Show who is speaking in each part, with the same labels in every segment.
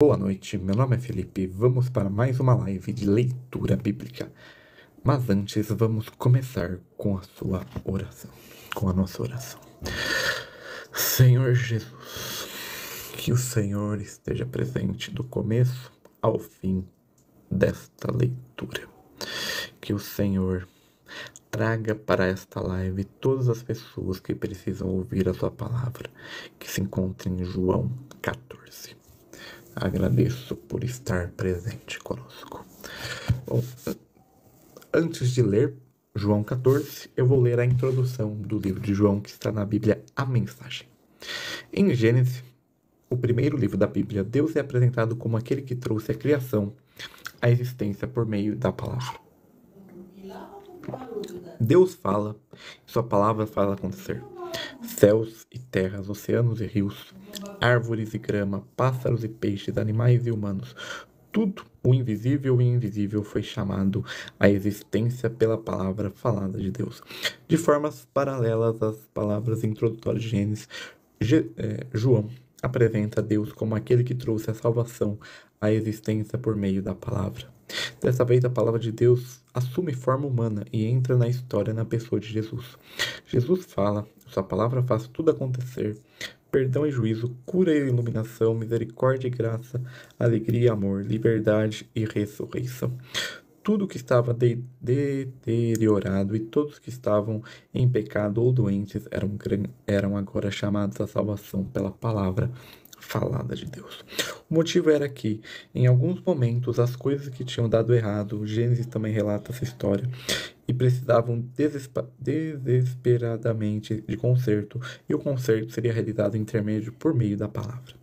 Speaker 1: Boa noite, meu nome é Felipe. Vamos para mais uma live de leitura bíblica. Mas antes, vamos começar com a sua oração, com a nossa oração. Senhor Jesus, que o Senhor esteja presente do começo ao fim desta leitura. Que o Senhor traga para esta live todas as pessoas que precisam ouvir a sua palavra, que se encontra em João 14. Agradeço por estar presente conosco. Bom, antes de ler João 14, eu vou ler a introdução do livro de João, que está na Bíblia, a mensagem. Em Gênesis, o primeiro livro da Bíblia, Deus é apresentado como aquele que trouxe a criação à existência por meio da palavra. Deus fala, sua palavra faz acontecer. Céus e terras, oceanos e rios, árvores e grama, pássaros e peixes, animais e humanos. Tudo, o invisível e invisível, foi chamado à existência pela palavra falada de Deus. De formas paralelas às palavras introdutórias de Gênesis, João apresenta Deus como aquele que trouxe a salvação à existência por meio da palavra. Dessa vez, a palavra de Deus assume forma humana e entra na história na pessoa de Jesus. Jesus fala, sua palavra faz tudo acontecer. Perdão e juízo, cura e iluminação, misericórdia e graça, alegria e amor, liberdade e ressurreição. Tudo que estava deteriorado e todos que estavam em pecado ou doentes eram agora chamados à salvação pela palavra falada de Deus. O motivo era que, em alguns momentos, as coisas que tinham dado errado, Gênesis também relata essa história, e precisavam desesperadamente de conserto, e o conserto seria realizado intermédio por meio da palavra.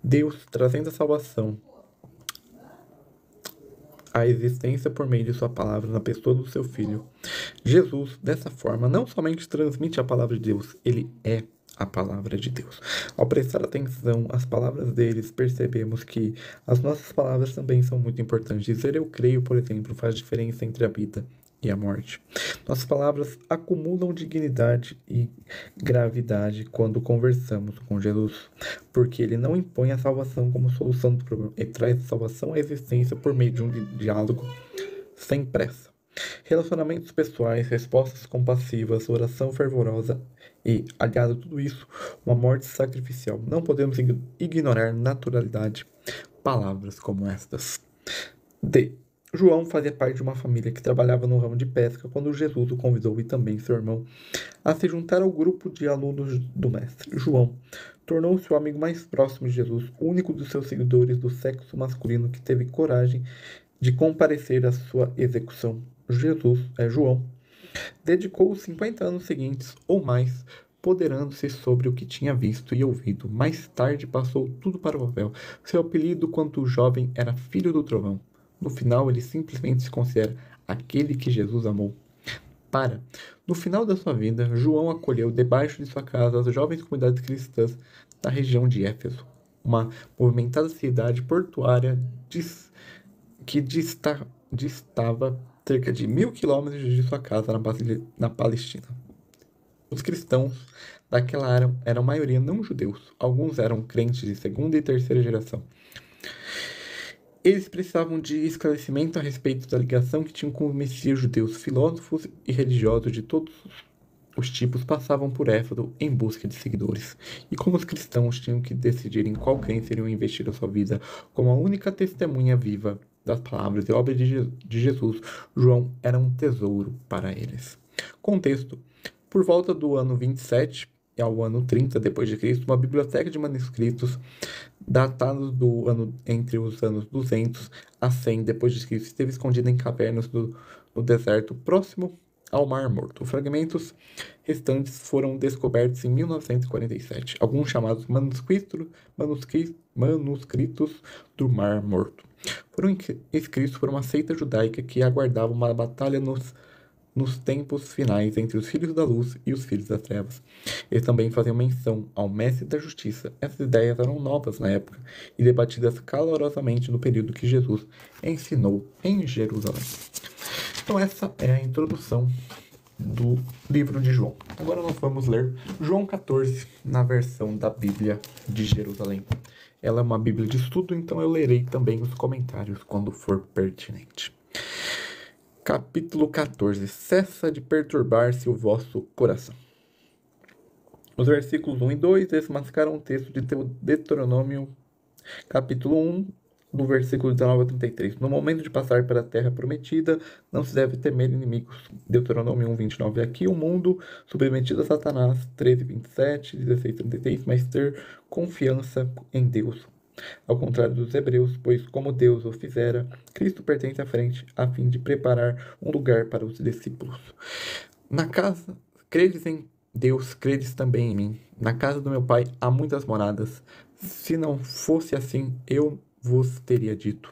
Speaker 1: Deus, trazendo a salvação à existência por meio de sua palavra na pessoa do seu Filho. Jesus, dessa forma, não somente transmite a palavra de Deus, ele é a palavra de Deus. Ao prestar atenção às palavras deles, percebemos que as nossas palavras também são muito importantes. Dizer eu creio, por exemplo, faz diferença entre a vida e a morte. Nossas palavras acumulam dignidade e gravidade quando conversamos com Jesus, porque ele não impõe a salvação como solução do problema, ele traz a salvação à existência por meio de um diálogo sem pressa. Relacionamentos pessoais, respostas compassivas, oração fervorosa e, aliado a tudo isso, uma morte sacrificial. Não podemos ignorar naturalidade palavras como estas. João fazia parte de uma família que trabalhava no ramo de pesca quando Jesus o convidou e também seu irmão a se juntar ao grupo de alunos do mestre. João tornou-se o amigo mais próximo de Jesus, o único dos seus seguidores do sexo masculino que teve coragem de comparecer à sua execução. João, dedicou os 50 anos seguintes, ou mais, poderando-se sobre o que tinha visto e ouvido. Mais tarde passou tudo para o papel. Seu apelido, quanto jovem, era Filho do Trovão. No final, ele simplesmente se considera aquele que Jesus amou. No final da sua vida, João acolheu debaixo de sua casa as jovens comunidades cristãs da região de Éfeso, uma movimentada cidade portuária que distava cerca de 1.000 quilômetros de sua casa na Palestina. Os cristãos daquela área eram maioria não judeus. Alguns eram crentes de segunda e terceira geração. Eles precisavam de esclarecimento a respeito da ligação que tinham com o Messias judeus. Filósofos e religiosos de todos os tipos passavam por Éfeso em busca de seguidores. E como os cristãos tinham que decidir em qual crença iriam investir a sua vida como a única testemunha viva das palavras e obras de Jesus, João era um tesouro para eles. Contexto: por volta do ano 27 ao ano 30 depois de Cristo, uma biblioteca de manuscritos datados entre os anos 200 a 100 depois de Cristo esteve escondida em cavernas no deserto próximo ao Mar Morto. Os fragmentos restantes foram descobertos em 1947, alguns chamados manuscritos do Mar Morto. Foram escritos por uma seita judaica que aguardava uma batalha nos tempos finais entre os filhos da luz e os filhos das trevas. Eles também faziam menção ao mestre da justiça. Essas ideias eram novas na época e debatidas calorosamente no período que Jesus ensinou em Jerusalém. Então essa é a introdução do livro de João. Agora nós vamos ler João 14 na versão da Bíblia de Jerusalém. ela é uma Bíblia de estudo, então eu lerei também os comentários quando for pertinente. Capítulo 14. Cessa de perturbar-se o vosso coração. Os versículos 1 e 2 desmascaram o texto de Deuteronômio, capítulo 1, do versículo 19 a 33. No momento de passar pela terra prometida, não se deve temer inimigos. Deuteronômio 1, 29. Aqui o mundo submetido a Satanás, 13, 27, 16, 33, mas ter confiança em Deus. Ao contrário dos hebreus, pois como Deus o fizera, Cristo pertence à frente, a fim de preparar um lugar para os discípulos. Na casa, credes em Deus, credes também em mim. Na casa do meu pai há muitas moradas. Se não fosse assim, eu vos teria dito.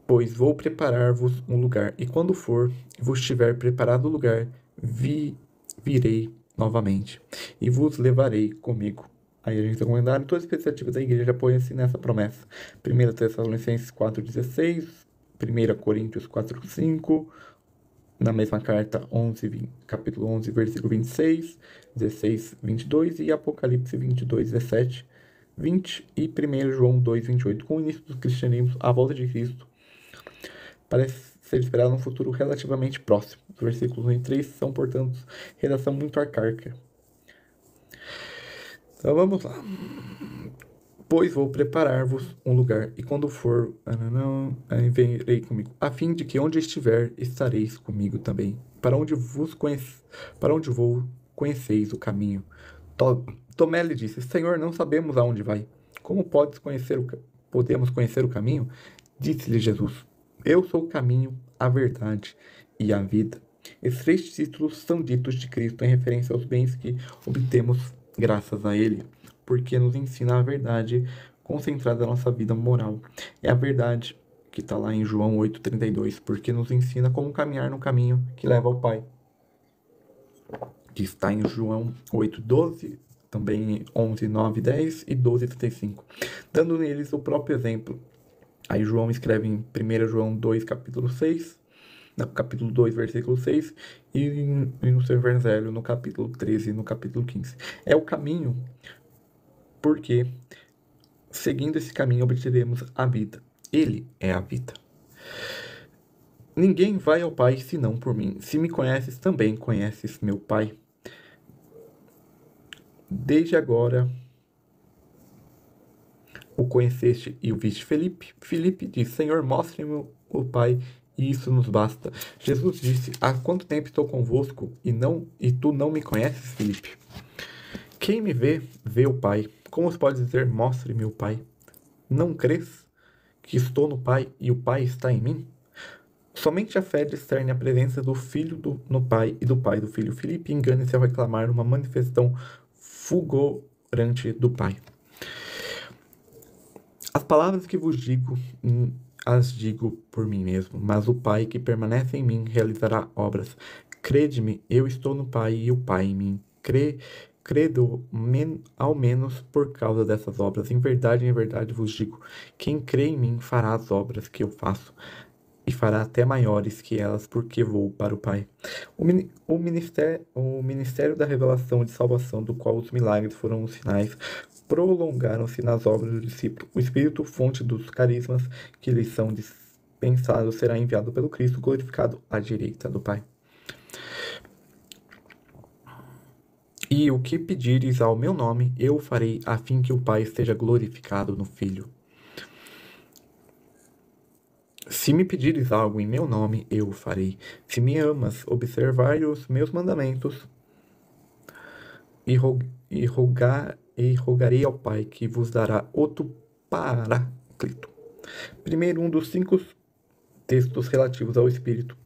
Speaker 1: Pois vou preparar-vos um lugar, e quando for, vos tiver preparado o lugar, virei novamente, e vos levarei comigo. Aí a gente tem comentário, toda a expectativa da igreja apoia-se nessa promessa. 1 Tessalonicenses 4,16, 1 Coríntios 4,5, na mesma carta, capítulo 11, versículo 26, 16, 22 e Apocalipse 22, 17, 20 e 1 João 2, 28. Com o início do cristianismo, a volta de Cristo parece ser esperada num futuro relativamente próximo. Os versículos 1 e 3 são, portanto, redação muito arcaica. Então vamos lá. Pois vou preparar-vos um lugar, e quando for, virei comigo, a fim de que onde estiver, estareis comigo também. Para onde vou, conheceis o caminho. Tomé lhe disse, Senhor, não sabemos aonde vai. Como podemos conhecer o caminho? Disse-lhe Jesus, eu sou o caminho, a verdade e a vida. Esses 3 títulos são ditos de Cristo em referência aos bens que obtemos graças a Ele, porque nos ensina a verdade concentrada na nossa vida moral. É a verdade que está lá em João 8,32, porque nos ensina como caminhar no caminho que leva ao Pai. Que está em João 8,12, também 11, 9, 10 e 12, 35, dando neles o próprio exemplo. Aí João escreve em 1 João 2, capítulo 6, no capítulo 2, versículo 6, e no seu evangelho, no capítulo 13 e no capítulo 15. É o caminho, porque seguindo esse caminho obteremos a vida. Ele é a vida. Ninguém vai ao Pai senão por mim. Se me conheces, também conheces meu Pai. Desde agora o conheceste e o viste. Filipe disse, Senhor, mostre-me o Pai, e isso nos basta. Jesus disse, há quanto tempo estou convosco, e tu não me conheces, Filipe? Quem me vê, vê o Pai. Como se pode dizer, mostre-me o Pai? Não crês que estou no Pai e o Pai está em mim? Somente a fé discerne a presença do Filho no Pai e do Pai do Filho. Filipe engana-se ao reclamar uma manifestação fulgurante do Pai. As palavras que vos digo, as digo por mim mesmo, mas o Pai que permanece em mim realizará obras. Crede-me, eu estou no Pai e o Pai em mim. Credo ao menos por causa dessas obras. Em verdade vos digo, quem crê em mim fará as obras que eu faço, e fará até maiores que elas, porque vou para o Pai. O ministério da revelação de salvação, do qual os milagres foram os sinais, prolongaram-se nas obras do discípulo. O Espírito, fonte dos carismas que lhes são dispensados, será enviado pelo Cristo, glorificado à direita do Pai. E o que pedires ao meu nome, eu farei, a fim que o Pai esteja glorificado no Filho. Se me pedires algo em meu nome, eu o farei. Se me amas, observai os meus mandamentos, e rogarei ao Pai que vos dará outro Paráclito. Primeiro, um dos 5 textos relativos ao Espírito.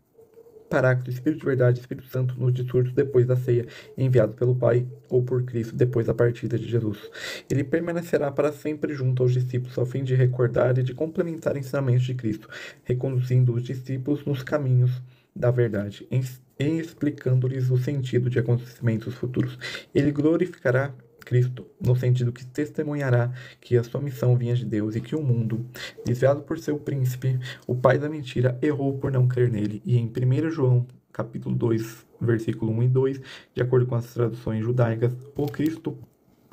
Speaker 1: Paráclito, Espírito de verdade, Espírito Santo nos discursos depois da ceia, enviado pelo Pai ou por Cristo depois da partida de Jesus. Ele permanecerá para sempre junto aos discípulos, ao fim de recordar e de complementar ensinamentos de Cristo, reconduzindo os discípulos nos caminhos da verdade, em explicando-lhes o sentido de acontecimentos futuros. Ele glorificará Cristo, no sentido que testemunhará que a sua missão vinha de Deus e que o mundo, desviado por seu príncipe, o pai da mentira, errou por não crer nele. E em 1 João, capítulo 2, versículo 1 e 2, de acordo com as traduções judaicas, o Cristo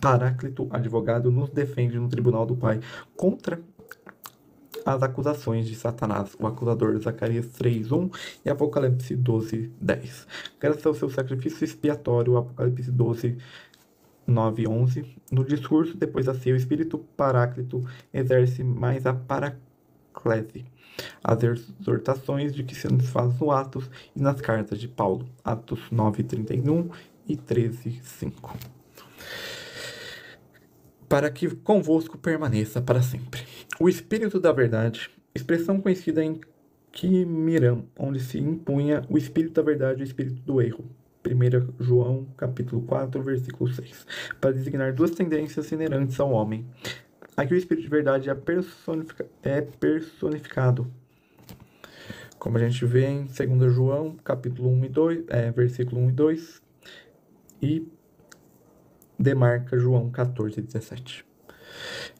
Speaker 1: Paráclito, advogado, nos defende no tribunal do Pai contra as acusações de Satanás, o acusador, Zacarias 3:1 e Apocalipse 12:10. Graças ao seu sacrifício expiatório, Apocalipse 12:9-11, no discurso depois da ceia, o Espírito Paráclito exerce mais a paraclese, as exortações de que se nos faz no Atos e nas cartas de Paulo, Atos 9:31 e 13:5. Para que convosco permaneça para sempre. O Espírito da Verdade, expressão conhecida em Qumran, onde se impunha o Espírito da Verdade e o Espírito do Erro. 1 João, capítulo 4, versículo 6. Para designar duas tendências inerentes ao homem. Aqui o Espírito de Verdade é personificado, como a gente vê em 2 João, capítulo 1 e 2, versículo 1 e 2, e demarca João 14:17.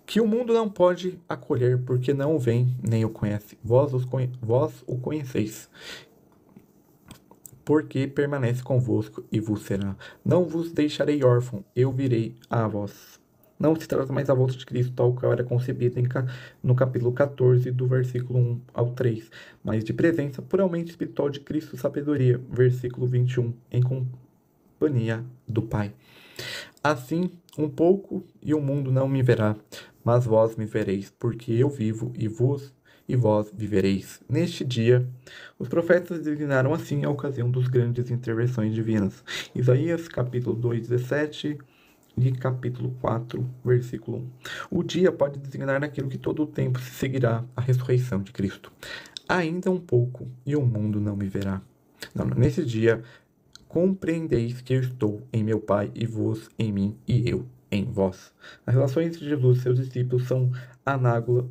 Speaker 1: Que o mundo não pode acolher, porque não o vem, nem o conhece. Vós o conheceis, porque permanece convosco e vos será. Não vos deixarei órfão, eu virei a vós. Não se trata mais da volta de Cristo, tal qual era concebida no capítulo 14, do versículo 1 ao 3, mas de presença puramente espiritual de Cristo, sabedoria, versículo 21, em companhia do Pai. Assim, um pouco e o mundo não me verá, mas vós me vereis, porque eu vivo e vós vivereis. Neste dia, os profetas designaram assim a ocasião dos grandes intervenções divinas. Isaías, capítulo 2:17 e capítulo 4, versículo 1. O dia pode designar naquilo que todo o tempo se seguirá a ressurreição de Cristo. Ainda um pouco e o mundo não me verá. Nesse dia, compreendeis que eu estou em meu Pai e vós em mim e eu em vós. As relações entre Jesus e seus discípulos são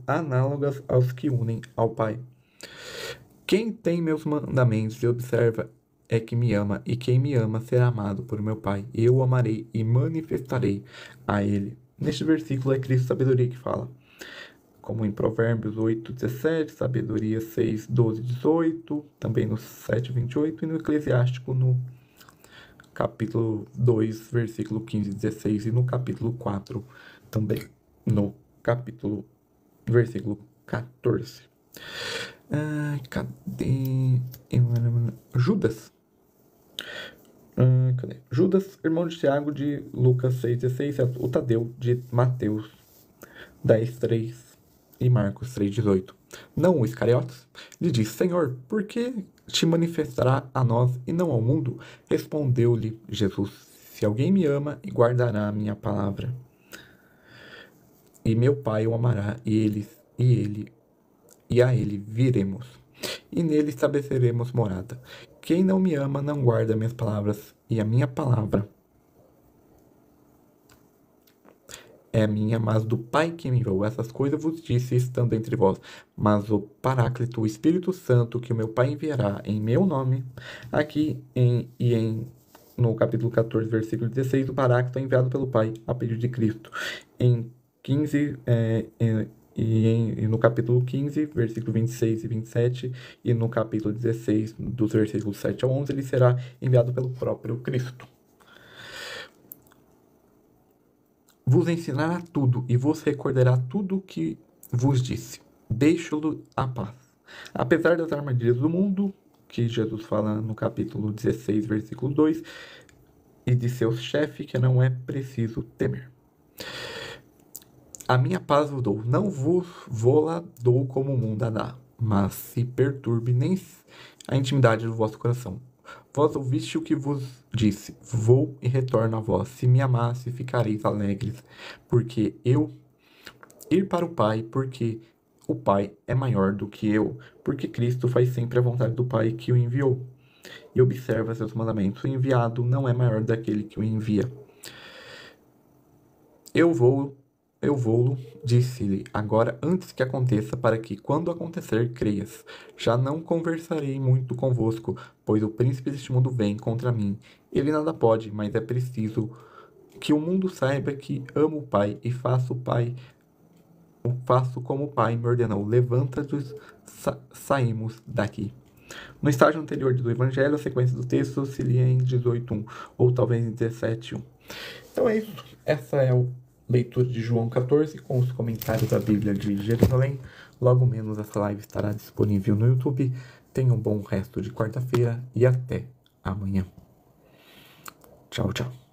Speaker 1: análogas aos que unem ao Pai. Quem tem meus mandamentos e observa é que me ama, e quem me ama será amado por meu Pai. Eu o amarei e manifestarei a ele. Neste versículo é Cristo sabedoria que fala, como em Provérbios 8:17, Sabedoria 6:12-18, também no 7:28 e no Eclesiástico no capítulo 2, versículo 15-16 e no capítulo 4 também no capítulo versículo 14. Cadê? Judas. Cadê? Judas, irmão de Tiago, de Lucas 6:16, o Tadeu, de Mateus 10:3 e Marcos 3:18. Não o Iscariotes lhe disse: Senhor, por que te manifestará a nós e não ao mundo? Respondeu-lhe Jesus: Se alguém me ama e guardará a minha palavra, e meu Pai o amará, e a ele viremos, e nele estabeleceremos morada. Quem não me ama não guarda minhas palavras, e a minha palavra é minha, mas do Pai que me enviou. Essas coisas vos disse estando entre vós. Mas o Paráclito, o Espírito Santo, que o meu Pai enviará em meu nome, aqui no capítulo 14, versículo 16, o Paráclito é enviado pelo Pai a pedido de Cristo. Em 15, e no capítulo 15, versículo 26 e 27, e no capítulo 16, dos versículos 7 ao 11, ele será enviado pelo próprio Cristo. Vos ensinará tudo e vos recordará tudo o que vos disse. Deixo-lo a paz. Apesar das armadilhas do mundo, que Jesus fala no capítulo 16, versículo 2, e de seu chefe, que não é preciso temer. A minha paz vos dou, não vou-la dou como o mundo a dá, mas se perturbe nem a intimidade do vosso coração. Vós ouviste o que vos disse, vou e retorno a vós. Se me amasse, ficareis alegres, porque eu ir para o Pai, porque o Pai é maior do que eu, porque Cristo faz sempre a vontade do Pai que o enviou, e observa seus mandamentos. O enviado não é maior daquele que o envia. Eu vou, disse-lhe, agora antes que aconteça, para que, quando acontecer, creias. Já não conversarei muito convosco, pois o príncipe deste mundo vem contra mim. Ele nada pode, mas é preciso que o mundo saiba que amo o Pai e faço como o Pai me ordenou. Levanta-te, saímos daqui. No estágio anterior do Evangelho, a sequência do texto se lia em 18:1, ou talvez em 17:1. Então é isso. Essa é a leitura de João 14 com os comentários da Bíblia de Jerusalém. Logo menos essa live estará disponível no YouTube. Tenha um bom resto de quarta-feira e até amanhã. Tchau, tchau.